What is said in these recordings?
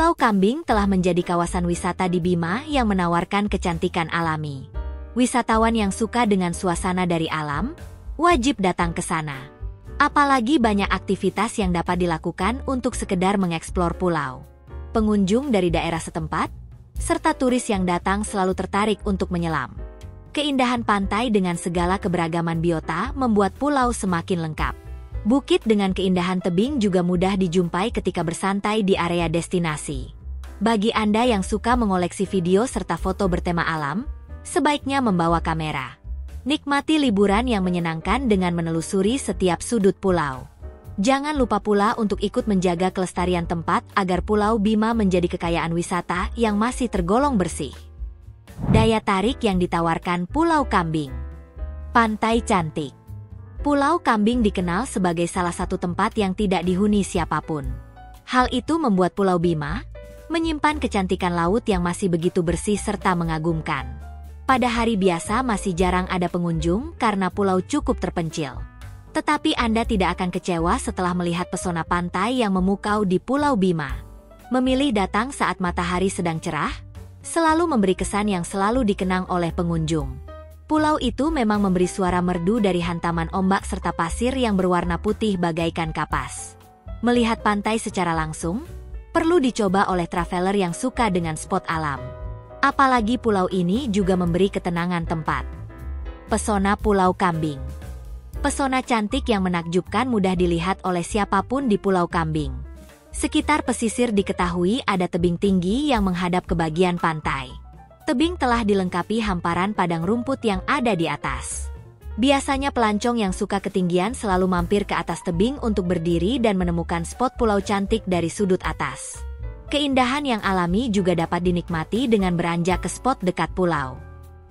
Pulau Kambing telah menjadi kawasan wisata di Bima yang menawarkan kecantikan alami. Wisatawan yang suka dengan suasana dari alam, wajib datang ke sana. Apalagi banyak aktivitas yang dapat dilakukan untuk sekedar mengeksplor pulau. Pengunjung dari daerah setempat, serta turis yang datang selalu tertarik untuk menyelam. Keindahan pantai dengan segala keberagaman biota membuat pulau semakin lengkap. Bukit dengan keindahan tebing juga mudah dijumpai ketika bersantai di area destinasi. Bagi Anda yang suka mengoleksi video serta foto bertema alam, sebaiknya membawa kamera. Nikmati liburan yang menyenangkan dengan menelusuri setiap sudut pulau. Jangan lupa pula untuk ikut menjaga kelestarian tempat agar Pulau Bima menjadi kekayaan wisata yang masih tergolong bersih. Daya tarik yang ditawarkan Pulau Kambing. Pantai cantik. Pulau Kambing dikenal sebagai salah satu tempat yang tidak dihuni siapapun. Hal itu membuat Pulau Bima menyimpan kecantikan laut yang masih begitu bersih serta mengagumkan. Pada hari biasa masih jarang ada pengunjung karena pulau cukup terpencil. Tetapi Anda tidak akan kecewa setelah melihat pesona pantai yang memukau di Pulau Bima. Memilih datang saat matahari sedang cerah, selalu memberi kesan yang selalu dikenang oleh pengunjung. Pulau itu memang memberi suara merdu dari hantaman ombak serta pasir yang berwarna putih bagaikan kapas. Melihat pantai secara langsung, perlu dicoba oleh traveler yang suka dengan spot alam. Apalagi pulau ini juga memberi ketenangan tempat. Pesona Pulau Kambing. Pesona cantik yang menakjubkan mudah dilihat oleh siapapun di Pulau Kambing. Sekitar pesisir diketahui ada tebing tinggi yang menghadap ke bagian pantai. Tebing telah dilengkapi hamparan padang rumput yang ada di atas. Biasanya pelancong yang suka ketinggian selalu mampir ke atas tebing untuk berdiri dan menemukan spot pulau cantik dari sudut atas. Keindahan yang alami juga dapat dinikmati dengan beranjak ke spot dekat pulau.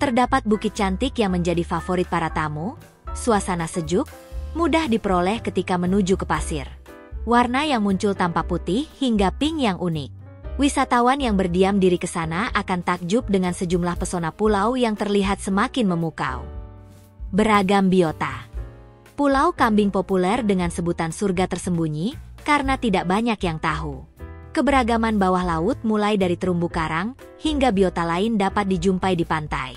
Terdapat bukit cantik yang menjadi favorit para tamu, suasana sejuk, mudah diperoleh ketika menuju ke pasir. Warna yang muncul tampak putih hingga pink yang unik. Wisatawan yang berdiam diri ke sana akan takjub dengan sejumlah pesona pulau yang terlihat semakin memukau. Beragam biota. Pulau Kambing populer dengan sebutan surga tersembunyi karena tidak banyak yang tahu. Keberagaman bawah laut mulai dari terumbu karang hingga biota lain dapat dijumpai di pantai.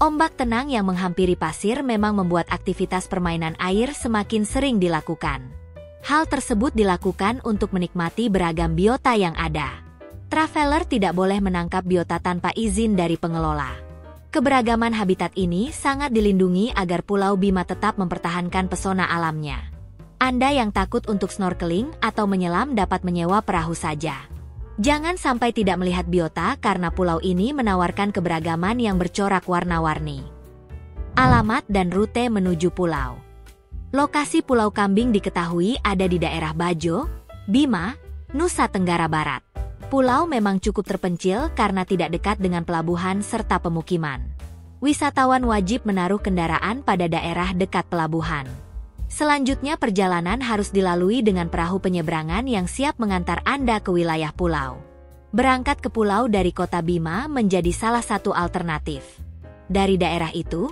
Ombak tenang yang menghampiri pasir memang membuat aktivitas permainan air semakin sering dilakukan. Hal tersebut dilakukan untuk menikmati beragam biota yang ada. Traveler tidak boleh menangkap biota tanpa izin dari pengelola. Keberagaman habitat ini sangat dilindungi agar Pulau Bima tetap mempertahankan pesona alamnya. Anda yang takut untuk snorkeling atau menyelam dapat menyewa perahu saja. Jangan sampai tidak melihat biota karena pulau ini menawarkan keberagaman yang bercorak warna-warni. Alamat dan rute menuju pulau. Lokasi Pulau Kambing diketahui ada di daerah Bajo, Bima, Nusa Tenggara Barat. Pulau memang cukup terpencil karena tidak dekat dengan pelabuhan serta pemukiman. Wisatawan wajib menaruh kendaraan pada daerah dekat pelabuhan. Selanjutnya perjalanan harus dilalui dengan perahu penyeberangan yang siap mengantar Anda ke wilayah pulau. Berangkat ke pulau dari kota Bima menjadi salah satu alternatif. Dari daerah itu,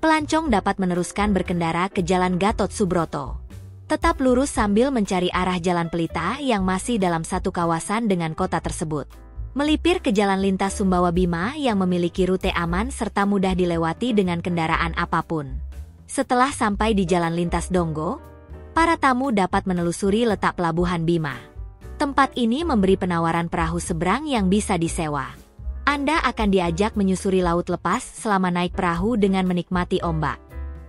pelancong dapat meneruskan berkendara ke Jalan Gatot Subroto. Tetap lurus sambil mencari arah Jalan Pelita yang masih dalam satu kawasan dengan kota tersebut. Melipir ke Jalan Lintas Sumbawa Bima yang memiliki rute aman serta mudah dilewati dengan kendaraan apapun. Setelah sampai di Jalan Lintas Donggo, para tamu dapat menelusuri letak pelabuhan Bima. Tempat ini memberi penawaran perahu seberang yang bisa disewa. Anda akan diajak menyusuri laut lepas selama naik perahu dengan menikmati ombak.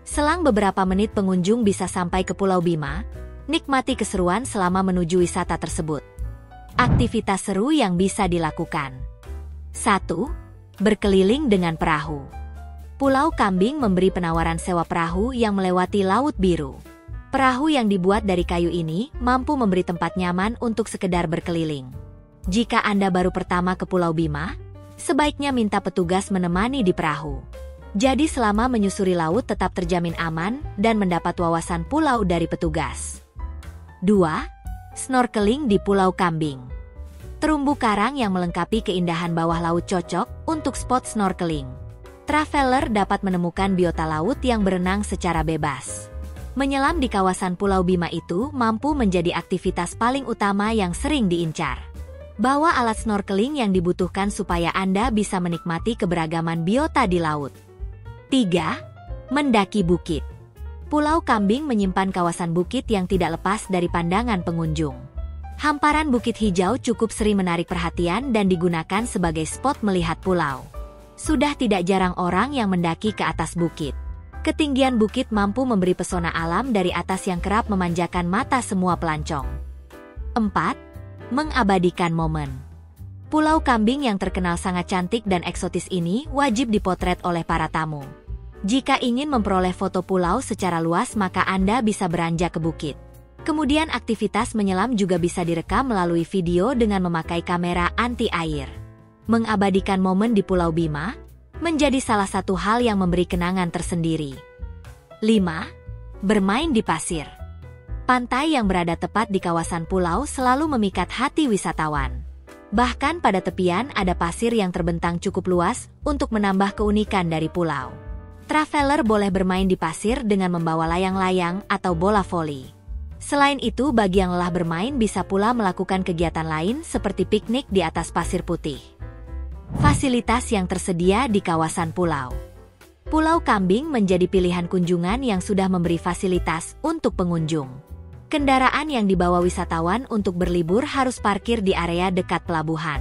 Selang beberapa menit pengunjung bisa sampai ke Pulau Bima, nikmati keseruan selama menuju wisata tersebut. Aktivitas seru yang bisa dilakukan. 1. Berkeliling dengan perahu. Pulau Kambing memberi penawaran sewa perahu yang melewati Laut Biru. Perahu yang dibuat dari kayu ini mampu memberi tempat nyaman untuk sekedar berkeliling. Jika Anda baru pertama ke Pulau Bima, sebaiknya minta petugas menemani di perahu. Jadi selama menyusuri laut tetap terjamin aman dan mendapat wawasan pulau dari petugas. 2. Snorkeling di Pulau Kambing. Terumbu karang yang melengkapi keindahan bawah laut cocok untuk spot snorkeling. Traveler dapat menemukan biota laut yang berenang secara bebas. Menyelam di kawasan Pulau Bima itu mampu menjadi aktivitas paling utama yang sering diincar. Bawa alat snorkeling yang dibutuhkan supaya Anda bisa menikmati keberagaman biota di laut. 3. Mendaki bukit. Pulau Kambing menyimpan kawasan bukit yang tidak lepas dari pandangan pengunjung. Hamparan bukit hijau cukup sering menarik perhatian dan digunakan sebagai spot melihat pulau. Sudah tidak jarang orang yang mendaki ke atas bukit. Ketinggian bukit mampu memberi pesona alam dari atas yang kerap memanjakan mata semua pelancong. 4. Mengabadikan momen. Pulau Kambing yang terkenal sangat cantik dan eksotis ini wajib dipotret oleh para tamu. Jika ingin memperoleh foto pulau secara luas, maka Anda bisa beranjak ke bukit. Kemudian aktivitas menyelam juga bisa direkam melalui video dengan memakai kamera anti-air. Mengabadikan momen di Pulau Bima menjadi salah satu hal yang memberi kenangan tersendiri. 5. Bermain di pasir. Pantai yang berada tepat di kawasan pulau selalu memikat hati wisatawan. Bahkan pada tepian ada pasir yang terbentang cukup luas untuk menambah keunikan dari pulau. Traveler boleh bermain di pasir dengan membawa layang-layang atau bola voli. Selain itu, bagi yang lelah bermain bisa pula melakukan kegiatan lain seperti piknik di atas pasir putih. Fasilitas yang tersedia di kawasan pulau. Pulau Kambing menjadi pilihan kunjungan yang sudah memberi fasilitas untuk pengunjung. Kendaraan yang dibawa wisatawan untuk berlibur harus parkir di area dekat pelabuhan.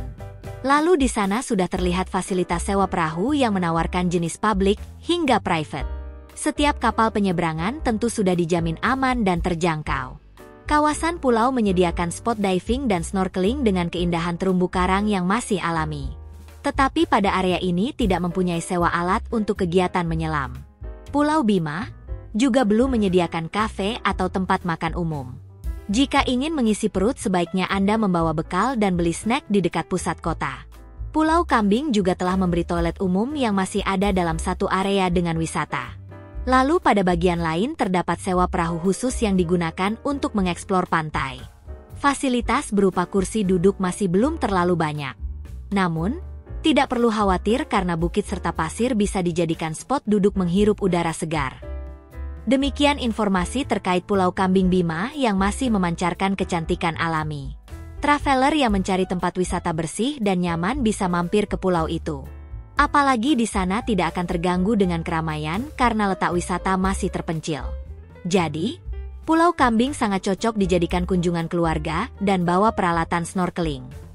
Lalu di sana sudah terlihat fasilitas sewa perahu yang menawarkan jenis publik hingga private. Setiap kapal penyeberangan tentu sudah dijamin aman dan terjangkau. Kawasan pulau menyediakan spot diving dan snorkeling dengan keindahan terumbu karang yang masih alami. Tetapi pada area ini tidak mempunyai sewa alat untuk kegiatan menyelam. Pulau Bima juga belum menyediakan kafe atau tempat makan umum. Jika ingin mengisi perut, sebaiknya Anda membawa bekal dan beli snack di dekat pusat kota. Pulau Kambing juga telah memberi toilet umum yang masih ada dalam satu area dengan wisata. Lalu pada bagian lain terdapat sewa perahu khusus yang digunakan untuk mengeksplor pantai. Fasilitas berupa kursi duduk masih belum terlalu banyak. Namun, tidak perlu khawatir karena bukit serta pasir bisa dijadikan spot duduk menghirup udara segar. Demikian informasi terkait Pulau Kambing Bima yang masih memancarkan kecantikan alami. Traveler yang mencari tempat wisata bersih dan nyaman bisa mampir ke pulau itu. Apalagi di sana tidak akan terganggu dengan keramaian karena letak wisata masih terpencil. Jadi, Pulau Kambing sangat cocok dijadikan kunjungan keluarga dan bawa peralatan snorkeling.